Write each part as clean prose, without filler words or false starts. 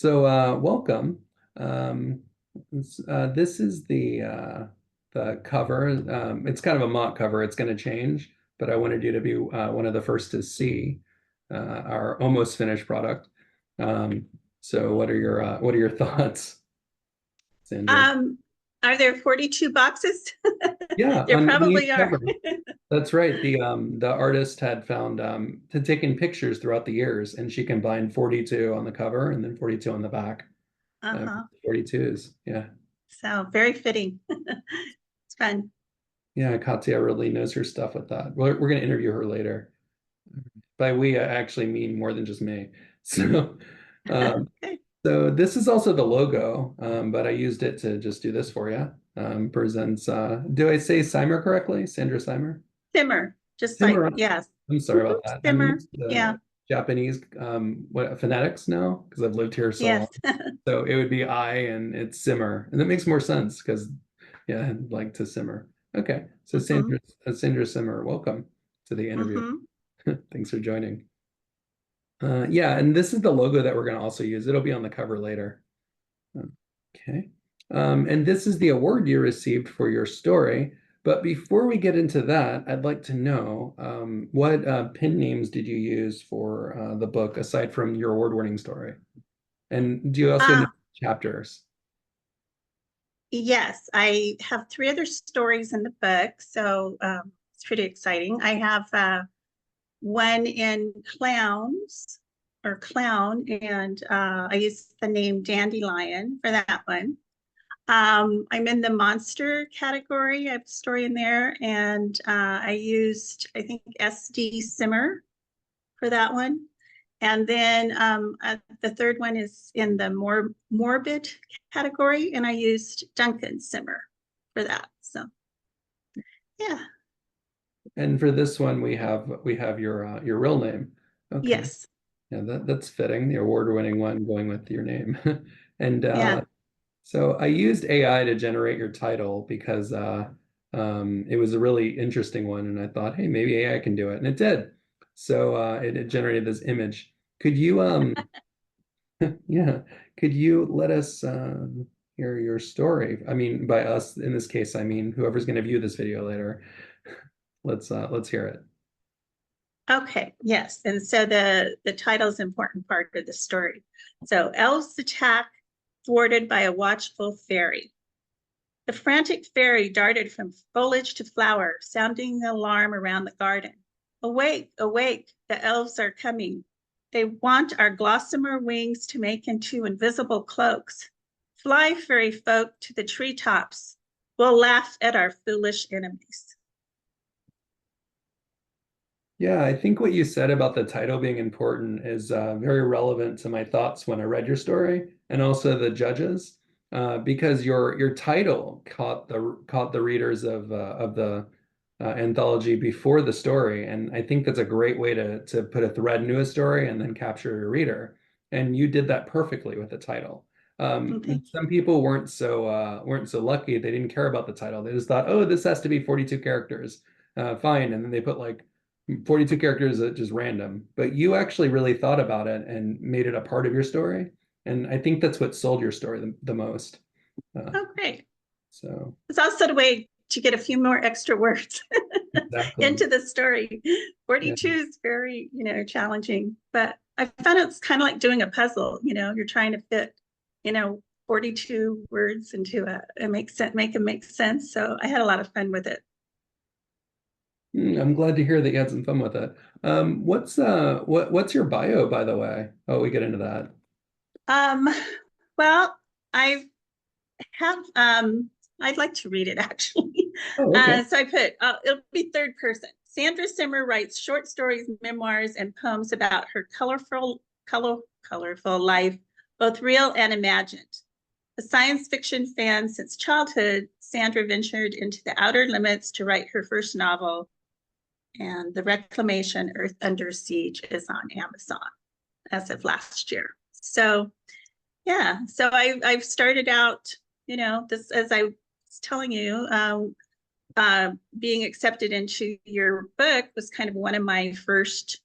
Welcome. This is the cover. It's kind of a mock cover. It's going to change, but I wanted you to be one of the first to see our almost finished product. So, what are your thoughts, Sandra? Um, are there 42 boxes? Yeah, There on each probably are. cover. That's right. The artist had found had taken pictures throughout the years, and she combined 42 on the cover and then 42 on the back. Uh-huh. 42s. Yeah. So very fitting. It's fun. Yeah, Katya really knows her stuff with that. We're going to interview her later. By we, I actually mean more than just me. So, um, Okay. so this is also the logo, but I used it to just do this for you. Presents, do I say Simmer correctly? Sandra Simmer? Simmer, just like, Simmer. yes. I'm sorry Mhm. about that. I'm Simmer. used to Yeah. the Japanese phonetics now because I've lived here so long. Yes. So it would be I and it's Simmer. And that makes more sense because yeah, I'd like to simmer. Okay. So hmm Sandra Simmer, welcome to the interview. hmm Thanks for joining. Yeah, and this is the logo that we're going to also use. It'll be on the cover later. Okay. And this is the award you received for your story. But before we get into that, I'd like to know what pen names did you use for the book aside from your award-winning story? And do you also know Uh, chapters? yes, I have three other stories in the book, so it's pretty exciting. I have one in clowns or clown, and I used the name Dandelion for that one. I'm in the monster category. I have a story in there, and I used, I think, SD Simmer for that one. And then the third one is in the more morbid category, and I used Duncan Simmer for that. So yeah, And for this one, we have your real name. Okay. yes, Yeah, that's fitting. The award-winning one going with your name. And yeah. so I used AI to generate your title because it was a really interesting one, and I thought, hey, maybe AI can do it, and it did. So it generated this image. Could you yeah, could you let us hear your story? I mean, by us in this case, I mean whoever's going to view this video later. Let's hear it. Okay, yes. And so the title is an important part of the story. So elves attack thwarted by a watchful fairy. The frantic fairy darted from foliage to flower, sounding the alarm around the garden. Awake, awake, the elves are coming. They want our gossamer wings to make into invisible cloaks. Fly, fairy folk, to the treetops. We'll laugh at our foolish enemies. Yeah, I think what you said about the title being important is very relevant to my thoughts when I read your story, and also the judges, because your title caught the readers of the anthology before the story, and I think that's a great way to put a thread into a story and then capture your reader. And you did that perfectly with the title. Thank Some people weren't so lucky; they didn't care about the title. They just thought, oh, this has to be 42 characters, fine, and then they put like 42 characters at just random, but you actually really thought about it and made it a part of your story. And I think that's what sold your story the most. Uh, Oh, great. so It's also a way to get a few more extra words exactly. into the story. Yeah. 42 is very, challenging, but I found it's kind of like doing a puzzle. You're trying to fit, 42 words into it makes sense, make it make sense. So I had a lot of fun with it. I'm glad to hear that you had some fun with it. What's your bio, by the way? Oh, we get into that. Um, well, I have, I'd like to read it actually. Oh, okay. So I put, it'll be third person. Sandra Simmer writes short stories, memoirs, and poems about her colorful life, both real and imagined. A science fiction fan since childhood, Sandra ventured into the outer limits to write her first novel, and the Reclamation Earth Under Siege is on Amazon as of last year. So yeah, so I've started out, this as I was telling you, being accepted into your book was kind of one of my first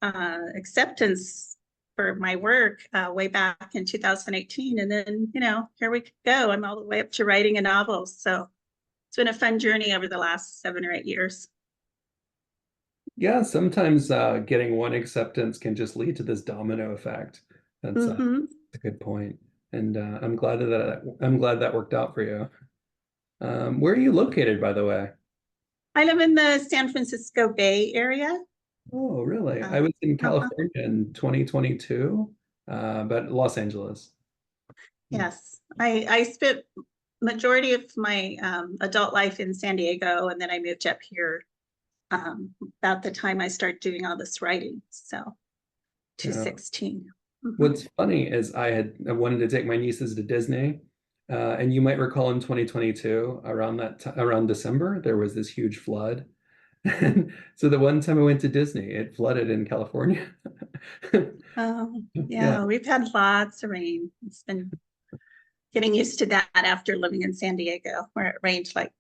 acceptance for my work way back in 2018. And then, here we go. I'm all the way up to writing a novel. So it's been a fun journey over the last 7 or 8 years. Yeah, sometimes getting one acceptance can just lead to this domino effect. That's Hmm. a good point. And I'm glad that worked out for you. Where are you located, by the way? I live in the San Francisco Bay Area. Oh, really? I Uh, was in uh-huh. California in 2022, but Los Angeles. Hmm. Yes, I spent majority of my adult life in San Diego, and then I moved up here about the time I started doing all this writing. So Yeah. 2016. Hmm. What's funny is I wanted to take my nieces to Disney, and you might recall in 2022, around December, there was this huge flood. And so the one time I went to Disney, it flooded in California. Yeah. Yeah, we've had lots of rain. It's been getting used to that after living in San Diego, where it rained like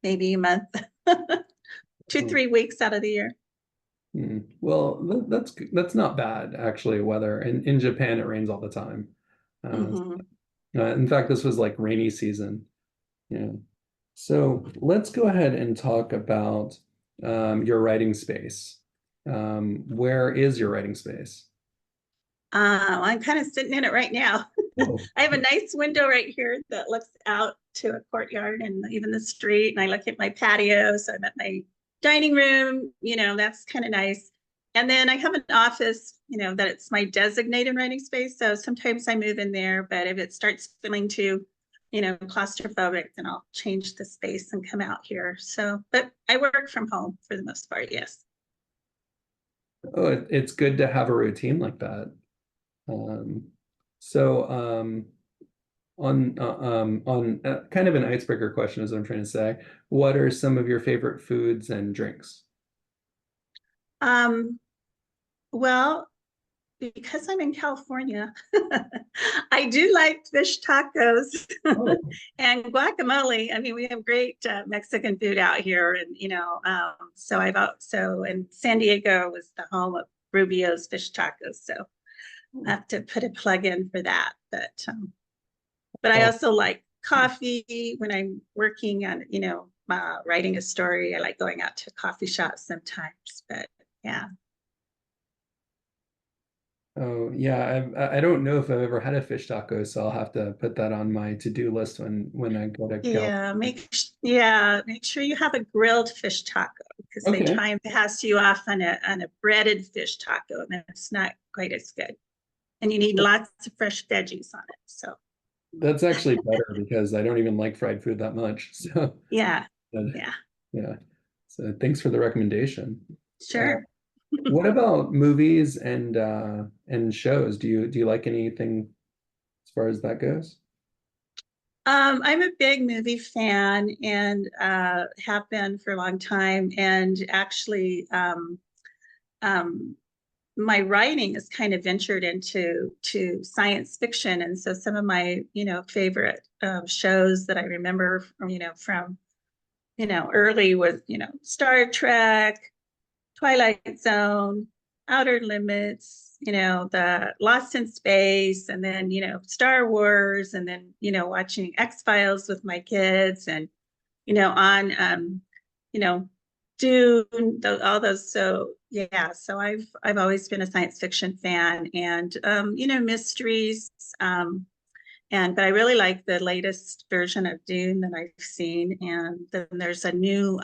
maybe a month, two, Hmm. 3 weeks out of the year. Hmm. Well, that's not bad actually. Weather in Japan, it rains all the time. Uh, Hmm. in fact, this was like rainy season. Yeah. So let's go ahead and talk about your writing space. Where is your writing space? I'm kind of sitting in it right now. Oh, I have a nice window right here that looks out to a courtyard and even the street. And I look at my patio. So I'm at my dining room, that's kind of nice. And then I have an office, that it's my designated writing space. So sometimes I move in there, but if it starts feeling too, claustrophobic, then I'll change the space and come out here. So, but I work from home for the most part, yes. oh, it's good to have a routine like that. Um, so on kind of an icebreaker question is what I'm trying to say. What are some of your favorite foods and drinks? Um, well, because I'm in California, I do like fish tacos Oh, and guacamole. I mean, we have great Mexican food out here, and so and San Diego was the home of Rubio's fish tacos, so I have to put a plug in for that. But I oh, also like coffee when I'm working on, writing a story. I like going out to coffee shops sometimes, but yeah. oh, yeah. I don't know if I've ever had a fish taco, so I'll have to put that on my to-do list when I go to California. Make sure you have a grilled fish taco because they Okay, try and pass you off on a breaded fish taco, and it's not quite as good. And you need lots of fresh veggies on it. So that's actually better because I don't even like fried food that much. So, yeah, uh, yeah, yeah. So thanks for the recommendation. Uh, sure. what about movies and shows? Do you like anything as far as that goes? I'm a big movie fan and have been for a long time. And actually, um, my writing has kind of ventured into science fiction, and so some of my favorite shows that I remember from early was Star Trek, Twilight Zone, Outer Limits, the Lost in Space, and then Star Wars, and then watching X Files with my kids, and on you know Dune, all those. So yeah, so I've always been a science fiction fan, and mysteries. But I really like the latest version of Dune that I've seen, and then there's a new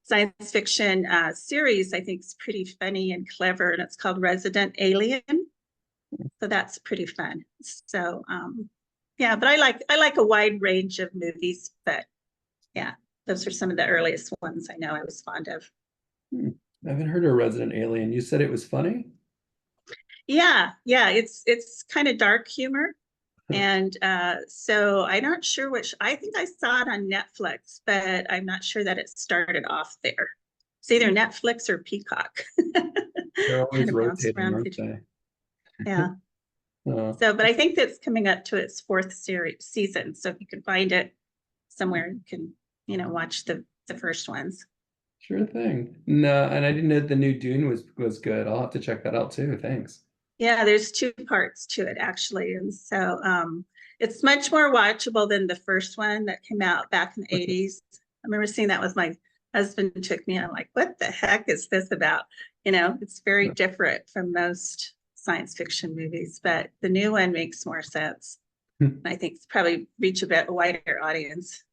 science fiction series I think is pretty funny and clever, and it's called Resident Alien. So that's pretty fun. So yeah, but I like a wide range of movies, but yeah, those are some of the earliest ones I know I was fond of. Hmm. I haven't heard of Resident Alien. You said it was funny? Yeah, it's kind of dark humor. And so I'm not sure which, I think I saw it on Netflix, but I'm not sure that it started off there. It's either Netflix or Peacock. They're Kind always of bounce rotating, around aren't between. they? Yeah. So, but I think that's coming up to its fourth series season. So if you can find it somewhere, you can, watch the first ones. Sure thing. No, and I didn't know the new Dune was good. I'll have to check that out too. Thanks. Yeah, there's two parts to it actually. And so it's much more watchable than the first one that came out back in the 80s. I remember seeing that with my husband took me. I'm like, what the heck is this about? It's very different from most science fiction movies, but the new one makes more sense. I think it's probably reach a bit wider audience.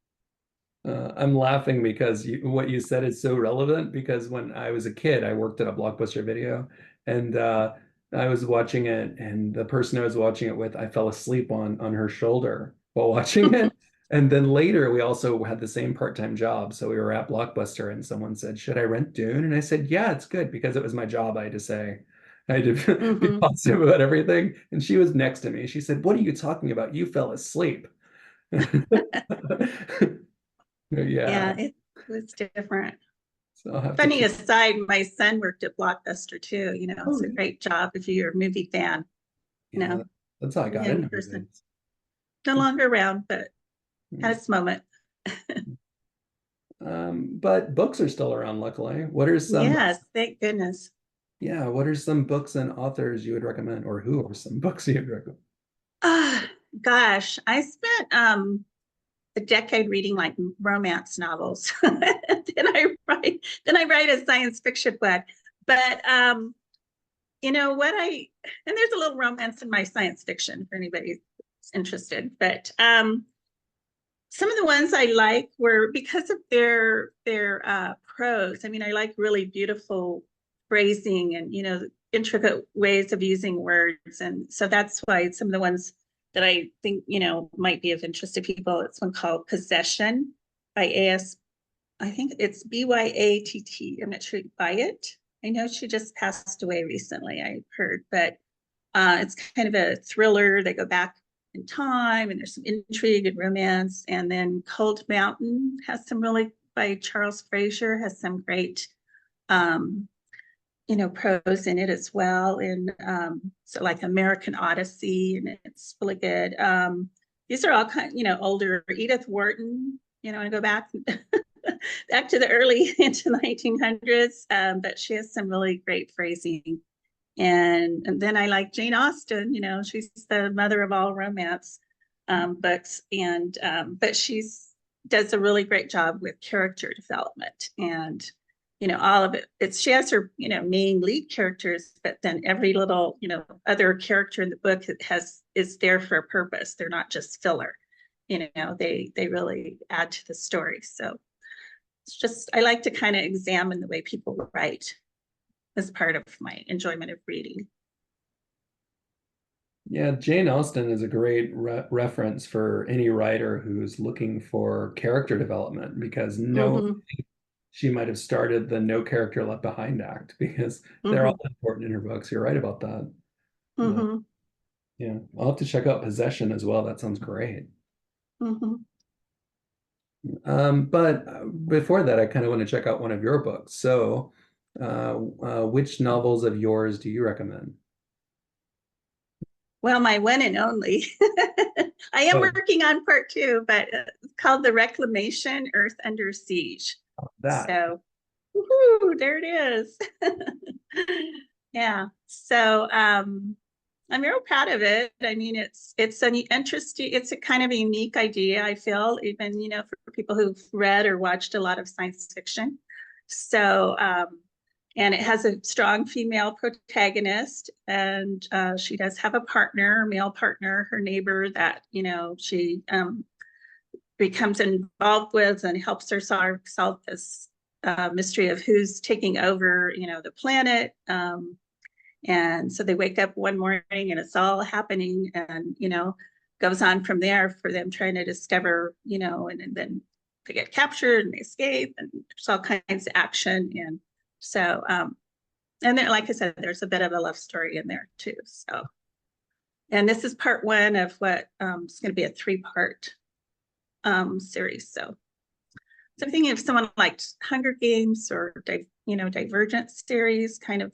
I'm laughing because what you said is so relevant because when I was a kid, I worked at a Blockbuster Video and I was watching it and the person I was watching it with, I fell asleep on her shoulder while watching it. And then later we also had the same part-time job. So we were at Blockbuster and someone said, "Should I rent Dune?" And I said, "Yeah, it's good," because it was my job. I had to say, I had to be Hmm. positive about everything. And she was next to me. She said, "What are you talking about? You fell asleep." Yeah. Yeah, it was different. So I'll have to Funny keep. aside, my son worked at Blockbuster too. Oh, It's a great job if you're a movie fan. You yeah, know, that's how I got young into person, movies. no longer around, but had Mm. its moment. But books are still around, luckily. What are some, Yes, thank goodness. yeah, what are some books and authors you would recommend, or who are some books you'd recommend? Ah, gosh, I spent a decade reading like romance novels. Then I write a science fiction book. But what and there's a little romance in my science fiction for anybody who's interested. But some of the ones I like were because of their prose. I mean, I like really beautiful phrasing and intricate ways of using words, and so that's why some of the ones that I think might be of interest to people. It's one called Possession by A.S. I think it's Byatt. I'm not sure you buy it. I know she just passed away recently, I heard, but it's kind of a thriller. They go back in time, and there's some intrigue and romance. And then Cold Mountain has some really by Charles Frazier has some great prose in it as well. And so like American Odyssey, and it's really good. These are all older. Edith Wharton, I go back back to the early into 1900s, but she has some really great phrasing. And then I like Jane Austen. She's the mother of all romance books, and but she's does a really great job with character development and all of it. She has her main lead characters, but then every little other character in the book is there for a purpose. They're not just filler. They really add to the story. So it's just I like to kind of examine the way people write as part of my enjoyment of reading. Yeah, Jane Austen is a great reference for any writer who's looking for character development because Mm-hmm. she might have started the No Character Left Behind act because they're Mm-hmm. all important in her books. You're right about that. Uh, Mm-hmm. yeah, I'll have to check out Possession as well. That sounds great. Mm-hmm. But before that, I kind of want to check out one of your books. So, which novels of yours do you recommend? Well, my one and only. I am Oh, working on part two, but it's called The Reclamation Earth Under Siege. that. So, woohoo, there it is. Yeah. So, I'm real proud of it. I mean, it's an interesting, it's a kind of a unique idea, I feel, even, for people who've read or watched a lot of science fiction. So, and it has a strong female protagonist, and she does have a partner, male partner, her neighbor that, she becomes involved with and helps her solve this mystery of who's taking over, the planet. And so they wake up one morning and it's all happening, and goes on from there for them trying to discover, and then they get captured and they escape, and there's all kinds of action. And so and then like I said, there's a bit of a love story in there too. So, and this is part one of what is going to be a 3-part series. So I'm thinking if someone liked Hunger Games or Divergent series, kind of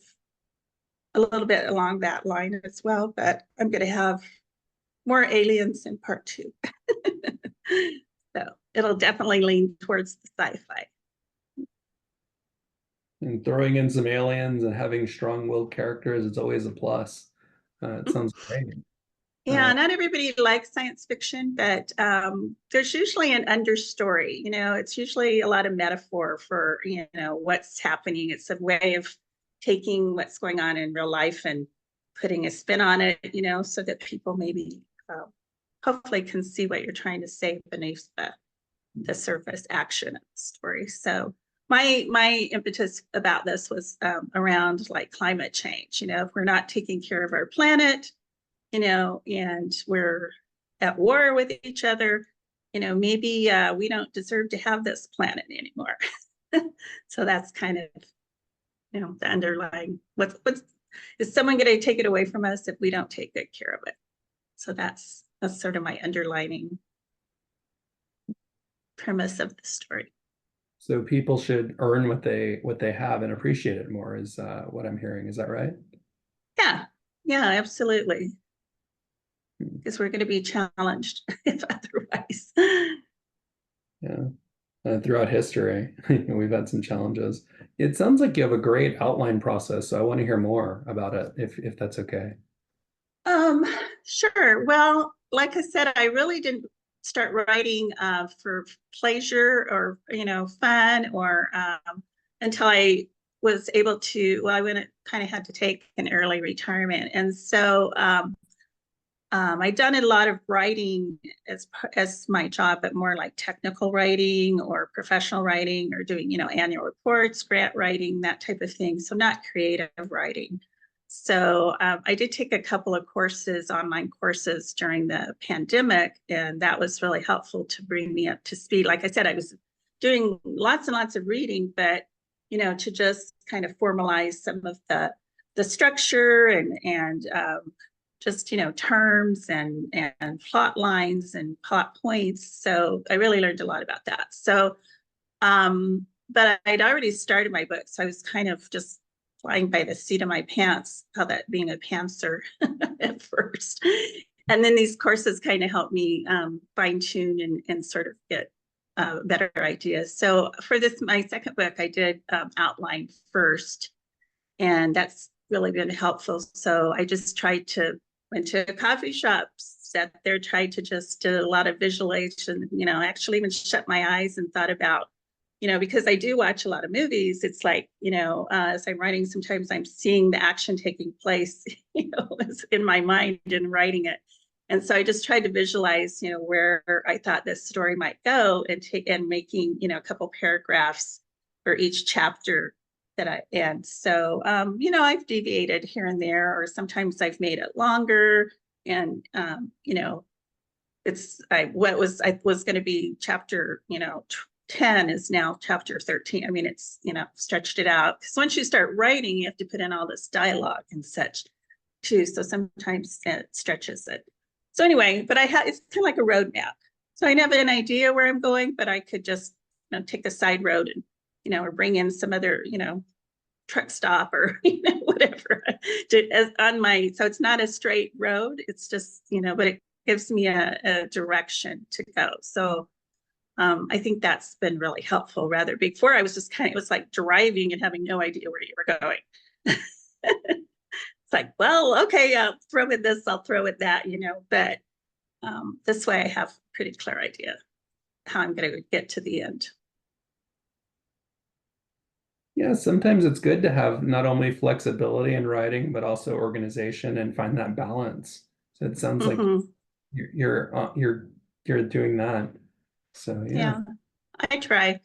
a little bit along that line as well, but I'm going to have more aliens in part two. So it'll definitely lean towards the sci-fi. And throwing in some aliens and having strong-willed characters is always a plus. It sounds great. Yeah, not everybody likes science fiction, but there's usually an understory. It's usually a lot of metaphor for, what's happening. It's a way of taking what's going on in real life and putting a spin on it, so that people maybe hopefully can see what you're trying to say beneath the surface action of the story. So my impetus about this was around like climate change. If we're not taking care of our planet, and we're at war with each other, maybe we don't deserve to have this planet anymore. So that's kind of, the underlying, what's is someone going to take it away from us if we don't take good care of it? So that's sort of my underlining premise of the story. So people should earn what they have and appreciate it more is what I'm hearing. Is that right? Yeah, absolutely. Because we're going to be challenged if otherwise. Yeah. Throughout history, we've had some challenges. It sounds like you have a great outline process, so I want to hear more about it, if that's okay. Um, sure. Well, like I said, I really didn't start writing for pleasure or fun or until I was able to. Well, I went kind of had to take an early retirement, and so I'd done a lot of writing as my job, but more like technical writing or professional writing or doing annual reports, grant writing, that type of thing. So not creative writing. So I did take a couple of courses, online courses during the pandemic, and that was really helpful to bring me up to speed. Like I said, I was doing lots and lots of reading, but to just kind of formalize some of the structure and just terms and plot lines and plot points. So I really learned a lot about that. So but I'd already started my book, so I was kind of just flying by the seat of my pants, how that being a pantser at first. And then these courses kind of helped me fine tune and sort of get better ideas. So for my second book, I did outline first, and that's really been helpful. So I just went to coffee shops, sat there, tried to just do a lot of visualization, actually even shut my eyes and thought about, because I do watch a lot of movies, it's like, as I'm writing, sometimes I'm seeing the action taking place, in my mind and writing it. And so I just tried to visualize, where I thought this story might go and making, a couple paragraphs for each chapter and so I've deviated here and there, or sometimes I've made it longer, and what I was going to be chapter 10 is now chapter 13. I mean, it's stretched it out, because once you start writing, you have to put in all this dialogue and such too, so sometimes it stretches it. So anyway, but it's kind of like a roadmap, so I have an idea where I'm going, but I could just take the side road and or bring in some other, truck stop or, whatever so it's not a straight road. It's just, but it gives me a direction to go. So I think that's been really helpful. Rather, before I was just it was like driving and having no idea where you were going. It's like, well, okay, I'll throw in this, I'll throw in that, but this way I have a pretty clear idea how I'm going to get to the end. Yeah, sometimes it's good to have not only flexibility in writing, but also organization and find that balance. So it sounds like you're doing that. So yeah. I try.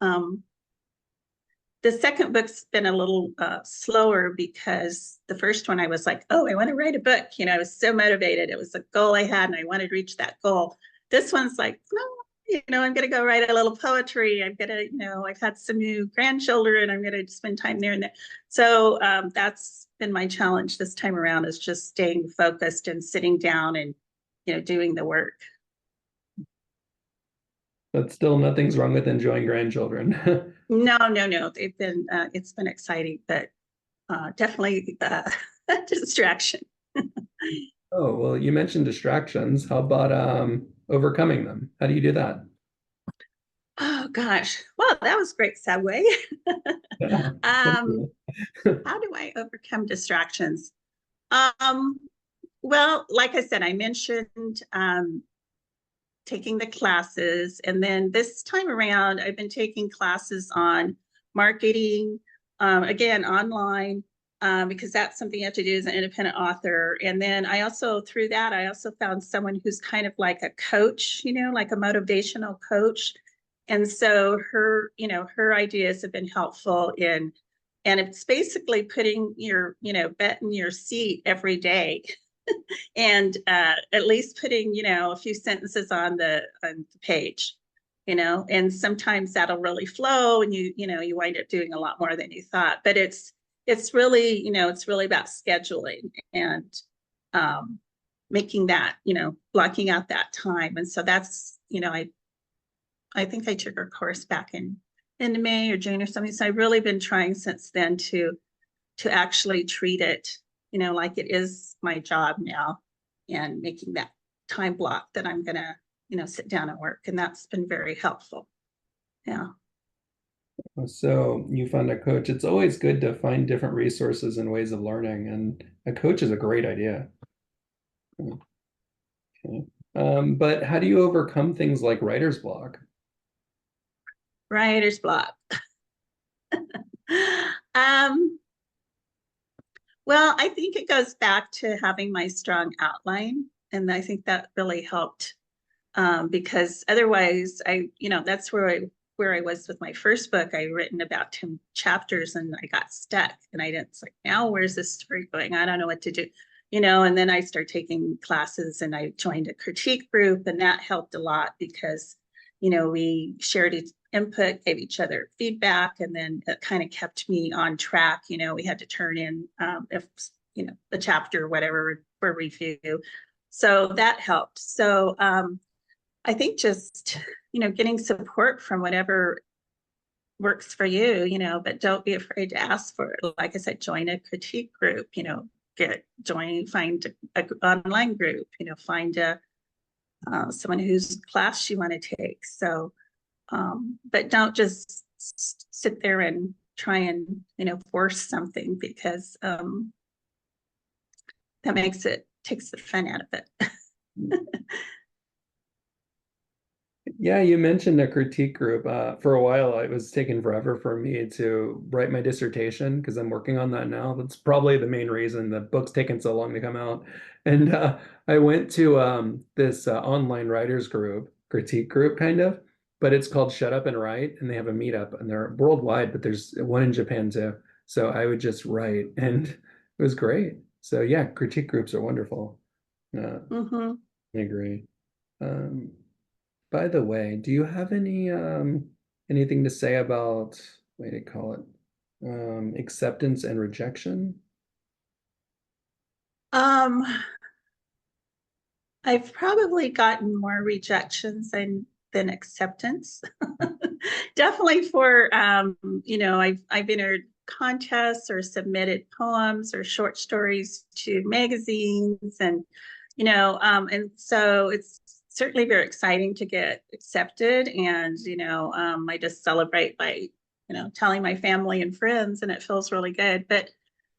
The second book's been a little slower, because the first one I was like, oh, I want to write a book. I was so motivated. It was a goal I had and I wanted to reach that goal. This one's like, no, I'm going to go write a little poetry. I'm going to, I've had some new grandchildren. I'm going to spend time there and there. So that's been my challenge this time around, is just staying focused and sitting down and, doing the work. But still, nothing's wrong with enjoying grandchildren. No. They've been, it's been exciting, but definitely a distraction. Oh, well, you mentioned distractions. How about overcoming them? How do you do that? Oh gosh. Well, that was a great segue. Yeah. How do I overcome distractions? well, like I said, I mentioned taking the classes, and then this time around, I've been taking classes on marketing, again, online, because that's something you have to do as an independent author. And then I also, through that, I also found someone who's kind of like a coach, like a motivational coach. And so her, her ideas have been helpful and it's basically putting your, bet in your seat every day and at least putting, a few sentences on the page, and sometimes that'll really flow and you wind up doing a lot more than you thought. But it's really, it's really about scheduling and making that, blocking out that time. And so that's, I think I took a course back in May or June or something. So I've really been trying since then to actually treat it, like it is my job now, and making that time block that I'm gonna, sit down and work. And that's been very helpful. Yeah. So you found a coach. It's always good to find different resources and ways of learning, and a coach is a great idea. Okay. But how do you overcome things like writer's block? Writer's block. um, well, I think it goes back to having my strong outline. And I think that really helped, because otherwise that's where I was with my first book. I written about 10 chapters and I got stuck and it's like, now where's this story going? I don't know what to do, and then I started taking classes and I joined a critique group, and that helped a lot because, we shared input, gave each other feedback, and then it kind of kept me on track. We had to turn in, if, the chapter, whatever, for review. So that helped. So, I think just, getting support from whatever works for you, but don't be afraid to ask for it. Like I said, join a critique group, find a online group, find someone whose class you want to take. So, but don't just sit there and try and, force something, because that takes the fun out of it. Yeah, you mentioned a critique group. For a while, it was taking forever for me to write my dissertation because I'm working on that now. That's probably the main reason the book's taken so long to come out. And I went to this online writers group, critique group kind of, but it's called Shut Up and Write, and they have a meetup, and they're worldwide, but there's one in Japan too. So I would just write, and it was great. So yeah, critique groups are wonderful. Mm-hmm. I agree. Um, by the way, do you have anything to say about, what do you call it? Acceptance and rejection? Um, I've probably gotten more rejections than acceptance. Definitely for I've entered contests or submitted poems or short stories to magazines, and so it's certainly very exciting to get accepted. And I just celebrate by telling my family and friends, and it feels really good. But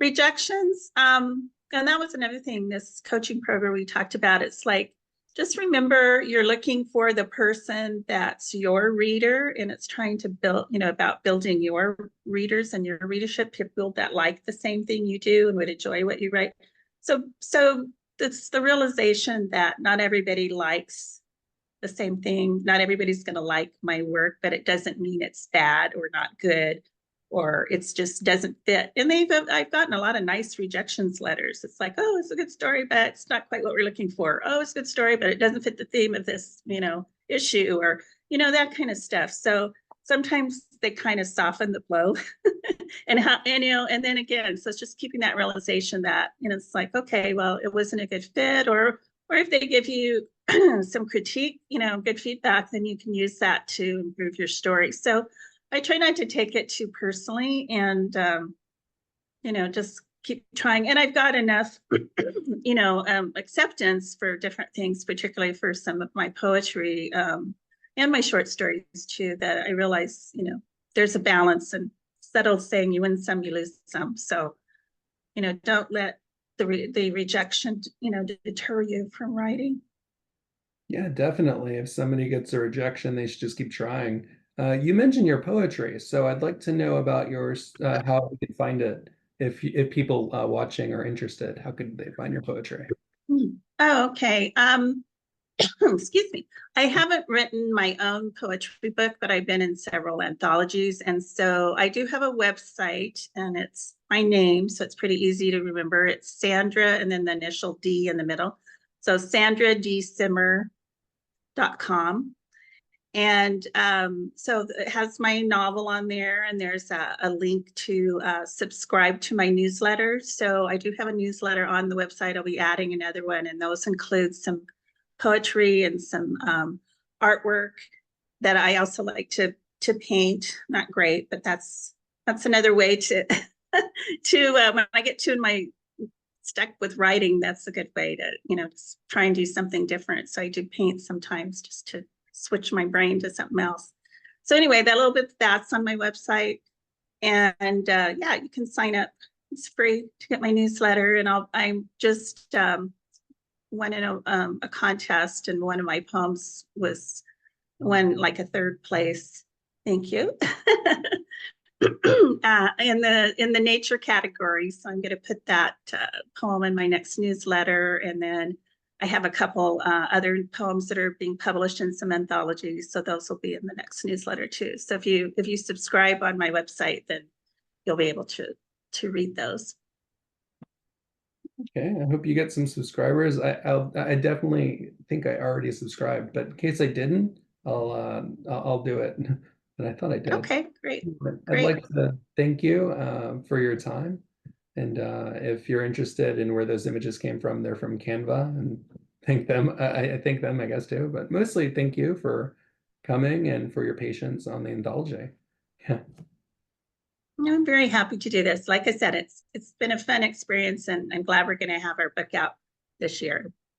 rejections, and that was another thing, this coaching program we talked about. It's like, just remember you're looking for the person that's your reader, and it's trying to build, about building your readers and your readership, people that like the same thing you do and would enjoy what you write. So it's the realization that not everybody likes the same thing. Not everybody's going to like my work, but it doesn't mean it's bad or not good, or it's just doesn't fit. And I've gotten a lot of nice rejections letters. It's like, oh, it's a good story, but it's not quite what we're looking for. Oh, it's a good story, but it doesn't fit the theme of this, issue, or, that kind of stuff. So sometimes they kind of soften the blow. And then again, so it's just keeping that realization that, it's like, okay, well, it wasn't a good fit, or if they give you some critique, good feedback, then you can use that to improve your story. So I try not to take it too personally, and just keep trying. And I've got enough acceptance for different things, particularly for some of my poetry, and my short stories too, that I realize there's a balance, and settled saying, you win some, you lose some. So don't let the rejection, deter you from writing. Yeah, definitely. If somebody gets a rejection, they should just keep trying. You mentioned your poetry, so I'd like to know about yours, how we could find it. If people watching are interested, how could they find your poetry? Oh, okay. Excuse me. I haven't written my own poetry book, but I've been in several anthologies. And so I do have a website, and it's my name. So it's pretty easy to remember. It's Sandra and then the initial D in the middle. So sandrasimmer.com. And so it has my novel on there, and there's a link to subscribe to my newsletter. So I do have a newsletter on the website. I'll be adding another one, and those include some poetry and some artwork that I also like to paint. Not great, but that's another way to when I get to my stuck with writing, that's a good way to just try and do something different. So I do paint sometimes just to switch my brain to something else. So anyway, that little bit that's on my website, and yeah, you can sign up. It's free to get my newsletter, and I'm just won in a contest, and one of my poems won like a third place. Thank you. In the nature category. So I'm going to put that poem in my next newsletter, and then I have a couple other poems that are being published in some anthologies, so those will be in the next newsletter too. So if you subscribe on my website, then you'll be able to read those. Okay, I hope you get some subscribers. I definitely think I already subscribed, but in case I didn't, I'll do it. But I thought I did. Okay, great, But I'd great. like to thank you for your time. And if you're interested in where those images came from, they're from Canva, and thank them. I thank them, I guess, too. But mostly thank you for coming and for your patience on the anthology. Yeah. I'm very happy to do this. Like I said, it's been a fun experience, and I'm glad we're going to have our book out this year.